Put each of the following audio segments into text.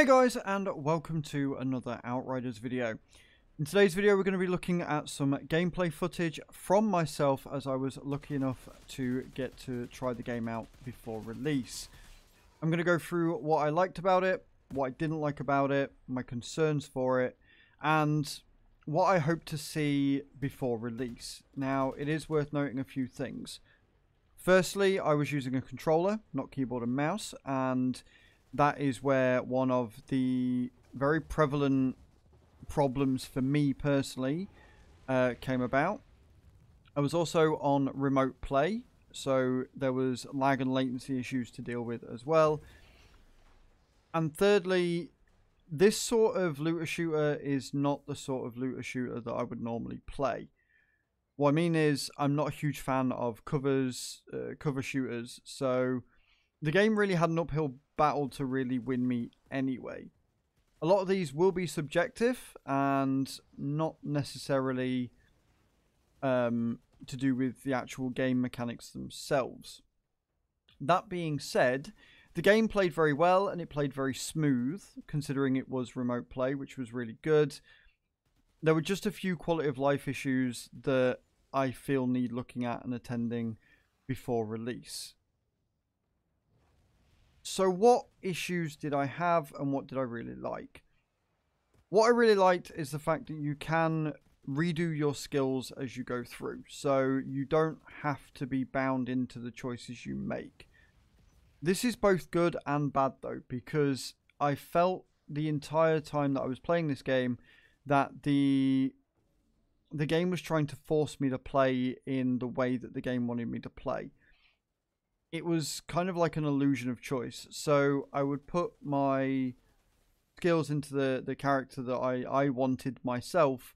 Hey guys, and welcome to another Outriders video. In today's video we're going to be looking at some gameplay footage from myself as I was lucky enough to get to try the game out before release. I'm going to go through what I liked about it, what I didn't like about it, my concerns for it, and what I hope to see before release. Now, it is worth noting a few things. Firstly, I was using a controller, not keyboard and mouse, and that is where one of the very prevalent problems for me personally came about. I was also on remote play, so there was lag and latency issues to deal with as well. And thirdly, this sort of looter shooter is not the sort of looter shooter that I would normally play. What I mean is, I'm not a huge fan of cover shooters, so the game really had an uphill battle to really win me anyway. A lot of these will be subjective and not necessarily to do with the actual game mechanics themselves. That being said, the game played very well and it played very smooth, considering it was remote play, which was really good. There were just a few quality of life issues that I feel need looking at and attending before release. So what issues did I have and what did I really like? What I really liked is the fact that you can redo your skills as you go through. So you don't have to be bound into the choices you make. This is both good and bad though, because I felt the entire time that I was playing this game that the game was trying to force me to play in the way that the game wanted me to play. It was kind of like an illusion of choice. So I would put my skills into the character that I wanted myself,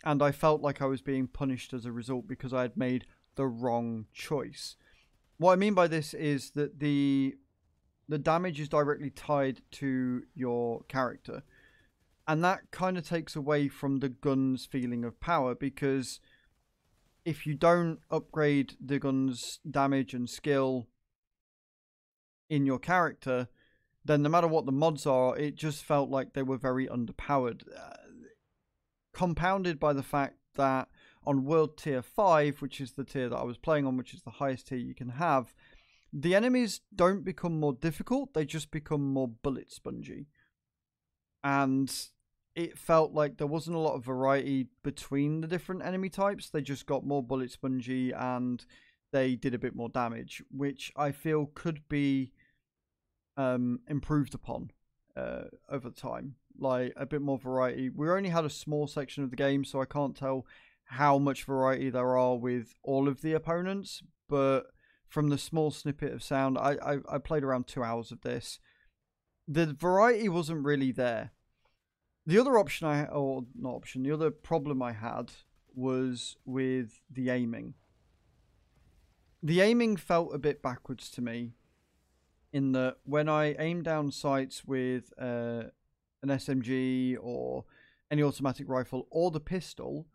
and I felt like I was being punished as a result because I had made the wrong choice. What I mean by this is that the damage is directly tied to your character. And that kind of takes away from the gun's feeling of power, because if you don't upgrade the gun's damage and skill in your character, then no matter what the mods are, it just felt like they were very underpowered. Compounded by the fact that on World Tier 5, which is the tier that I was playing on, which is the highest tier you can have, the enemies don't become more difficult, they just become more bullet spongy. And it felt like there wasn't a lot of variety between the different enemy types. They just got more bullet spongy and they did a bit more damage, which I feel could be improved upon over time. Like a bit more variety. We only had a small section of the game, so I can't tell how much variety there are with all of the opponents, but from the small snippet of sound, I played around 2 hours of this. The variety wasn't really there. The other option the other problem I had was with the aiming. The aiming felt a bit backwards to me, in that when I aimed down sights with an SMG or any automatic rifle or the pistol,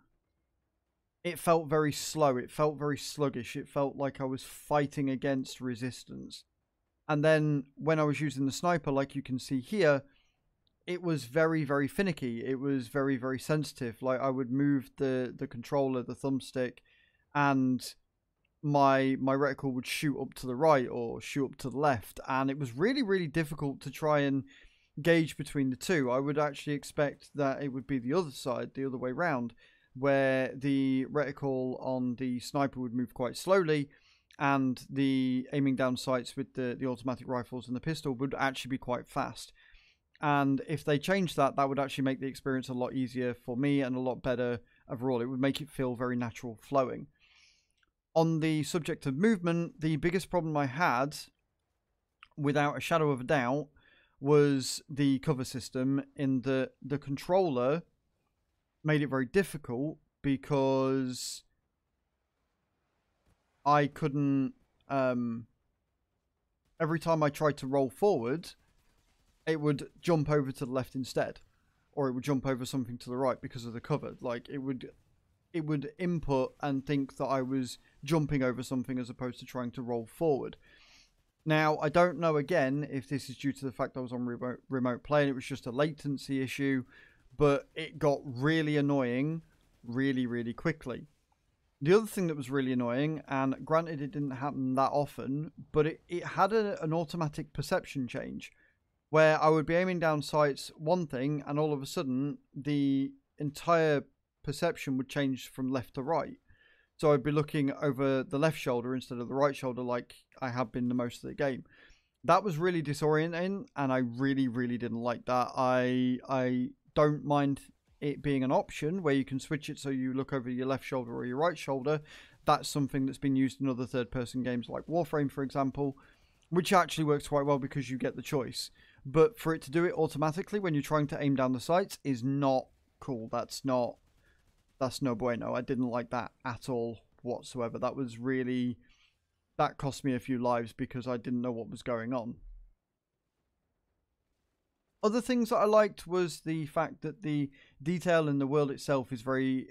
it felt very slow. It felt very sluggish. It felt like I was fighting against resistance. And then when I was using the sniper, like you can see here, it was very, very finicky. It was very, very sensitive. Like I would move the controller, the thumbstick, and my reticle would shoot up to the right or shoot up to the left. And it was really, really difficult to try and gauge between the two. I would actually expect that it would be the other side, the other way round, where the reticle on the sniper would move quite slowly and the aiming down sights with the automatic rifles and the pistol would actually be quite fast. And if they changed that, that would actually make the experience a lot easier for me and a lot better overall. It would make it feel very natural flowing. On the subject of movement, the biggest problem I had, without a shadow of a doubt, was the cover system, in the controller made it very difficult because I couldn't, every time I tried to roll forward, it would jump over to the left instead, or it would jump over something to the right because of the cover. Like it would input and think that I was jumping over something as opposed to trying to roll forward. Now, I don't know, again, if this is due to the fact I was on remote play and it was just a latency issue, but it got really annoying really, really quickly. The other thing that was really annoying, and granted it didn't happen that often, but it had an automatic perception change where I would be aiming down sights one thing and all of a sudden the entire perception would change from left to right. So I'd be looking over the left shoulder instead of the right shoulder like I have been the most of the game. That was really disorienting and I really, really didn't like that. I don't mind it being an option where you can switch it so you look over your left shoulder or your right shoulder. That's something that's been used in other third-person games like Warframe, for example, which actually works quite well because you get the choice. But for it to do it automatically when you're trying to aim down the sights is not cool. That's no bueno. I didn't like that at all whatsoever. That cost me a few lives because I didn't know what was going on. Other things that I liked was the fact that the detail in the world itself is very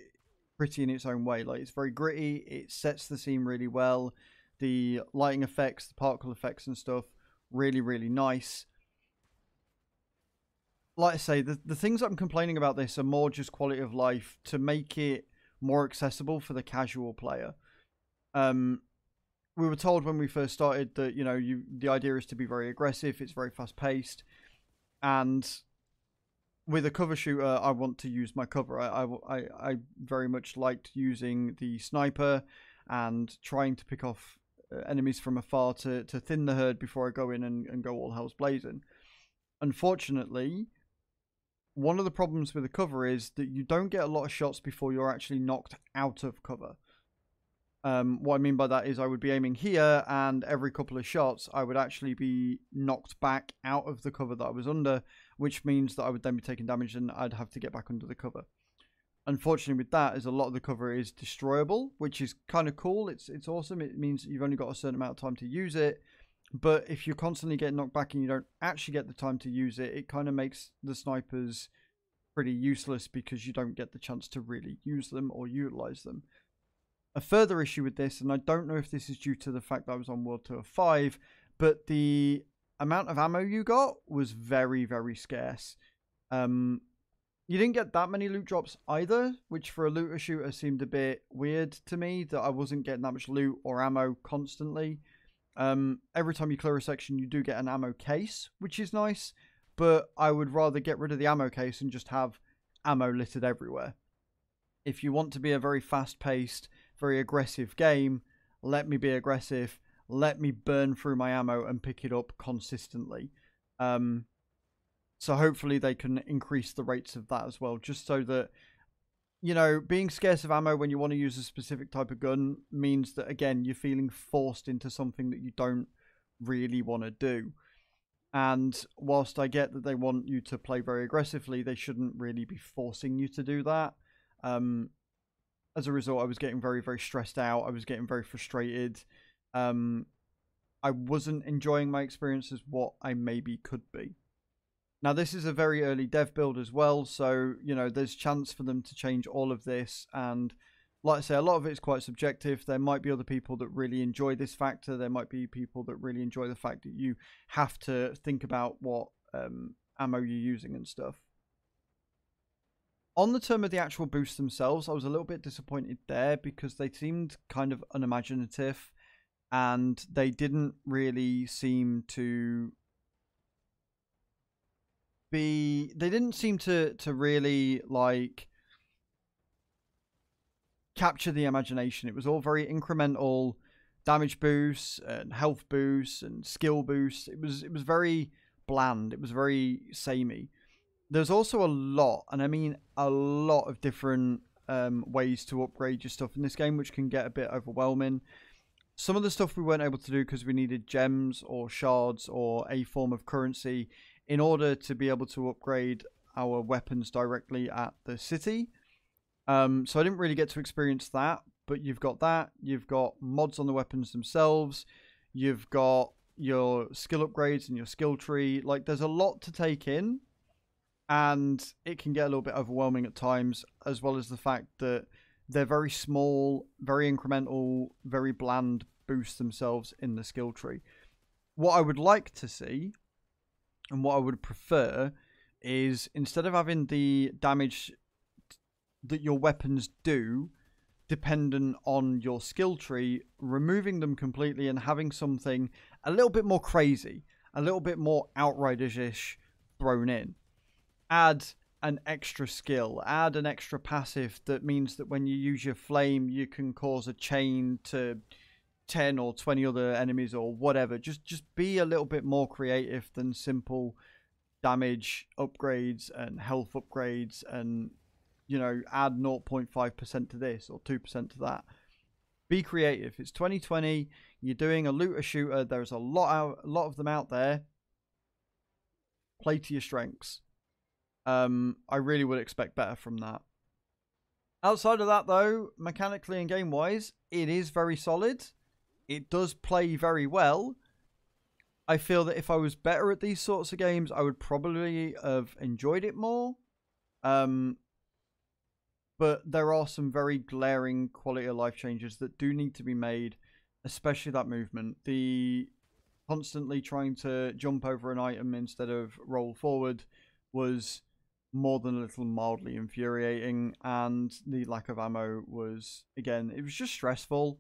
pretty in its own way. Like, it's very gritty. It sets the scene really well. The lighting effects, the particle effects and stuff, really, really nice. Like I say, the things I'm complaining about this are more just quality of life to make it more accessible for the casual player. We were told when we first started that, you know, the idea is to be very aggressive. It's very fast paced. And with a cover shooter, I want to use my cover. I very much liked using the sniper and trying to pick off enemies from afar to thin the herd before I go in and go all hell's blazing. Unfortunately, one of the problems with the cover is that you don't get a lot of shots before you're actually knocked out of cover. What I mean by that is I would be aiming here and every couple of shots I would actually be knocked back out of the cover that I was under, which means that I would then be taking damage and I'd have to get back under the cover. Unfortunately with that is a lot of the cover is destroyable, which is kind of cool. It's awesome. It means you've only got a certain amount of time to use it. But if you're constantly getting knocked back and you don't actually get the time to use it, it kind of makes the snipers pretty useless because you don't get the chance to really use them or utilize them. A further issue with this, and I don't know if this is due to the fact that I was on World Tour 5, but the amount of ammo you got was very, very scarce. You didn't get that many loot drops either, which for a looter shooter seemed a bit weird to me, that I wasn't getting that much loot or ammo constantly. Every time you clear a section, you do get an ammo case, which is nice, but I would rather get rid of the ammo case and just have ammo littered everywhere. If you want to be a very fast-paced, very aggressive game, let me be aggressive, let me burn through my ammo and pick it up consistently. So hopefully they can increase the rates of that as well, just so that, you know, being scarce of ammo when you want to use a specific type of gun means that, again, you're feeling forced into something that you don't really want to do. And whilst I get that they want you to play very aggressively, they shouldn't really be forcing you to do that. As a result, I was getting very, very stressed out. I was getting very frustrated. I wasn't enjoying my experience as what I maybe could be. Now, this is a very early dev build as well, so, you know, there's chance for them to change all of this. And like I say, a lot of it is quite subjective. There might be other people that really enjoy this factor. There might be people that really enjoy the fact that you have to think about what ammo you're using and stuff. On the term of the actual boosts themselves, I was a little bit disappointed there because they seemed kind of unimaginative and they didn't really seem to be... They didn't seem to really, like, capture the imagination. It was all very incremental damage boosts and health boosts and skill boosts. It was very bland. It was very samey. There's also a lot, and I mean a lot of different ways to upgrade your stuff in this game, which can get a bit overwhelming. Some of the stuff we weren't able to do because we needed gems or shards or a form of currency in order to be able to upgrade our weapons directly at the city. So I didn't really get to experience that, but you've got that. You've got mods on the weapons themselves. You've got your skill upgrades and your skill tree. Like, there's a lot to take in. And it can get a little bit overwhelming at times, as well as the fact that they're very small, very incremental, very bland boosts themselves in the skill tree. What I would like to see and what I would prefer is, instead of having the damage that your weapons do dependent on your skill tree, removing them completely and having something a little bit more crazy, a little bit more Outriders-ish thrown in. Add an extra skill, add an extra passive that means that when you use your flame, you can cause a chain to 10 or 20 other enemies or whatever. Just be a little bit more creative than simple damage upgrades and health upgrades and, you know, add 0.5% to this or 2% to that. Be creative. It's 2020. You're doing a looter shooter. There's a lot of them out there. Play to your strengths. I really would expect better from that. Outside of that, though, mechanically and game-wise, it is very solid. It does play very well. I feel that if I was better at these sorts of games, I would probably have enjoyed it more. But there are some very glaring quality of life changes that do need to be made, especially that movement. The constantly trying to jump over an item instead of roll forward was more than a little mildly infuriating, and the lack of ammo was, again, it was just stressful.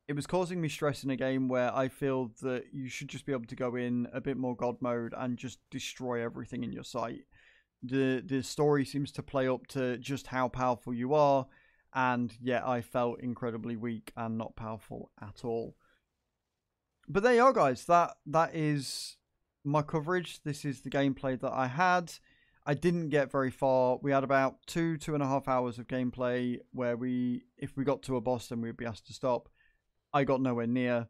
It was causing me stress in a game where I feel that you should just be able to go in a bit more God mode and just destroy everything in your sight. The story seems to play up to just how powerful you are, and yet I felt incredibly weak and not powerful at all. But there you are, guys. That is my coverage. This is the gameplay that I had. I didn't get very far. We had about 2.5 hours of gameplay where if we got to a boss, then we'd be asked to stop. I got nowhere near.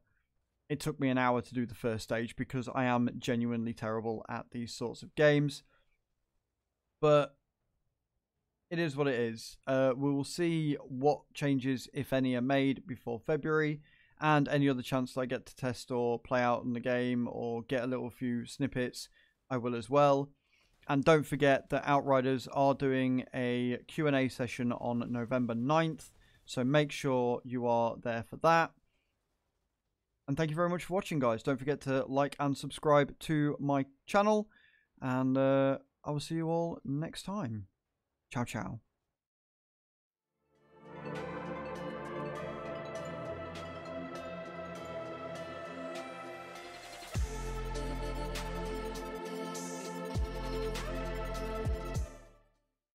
It took me an hour to do the first stage because I am genuinely terrible at these sorts of games. But it is what it is. We will see what changes, if any, are made before February, and any other chance that I get to test or play out in the game or get a little few snippets, I will as well. And don't forget that Outriders are doing a Q&A session on November 9th, so make sure you are there for that. And thank you very much for watching, guys. Don't forget to like and subscribe to my channel, and I will see you all next time. Ciao, ciao.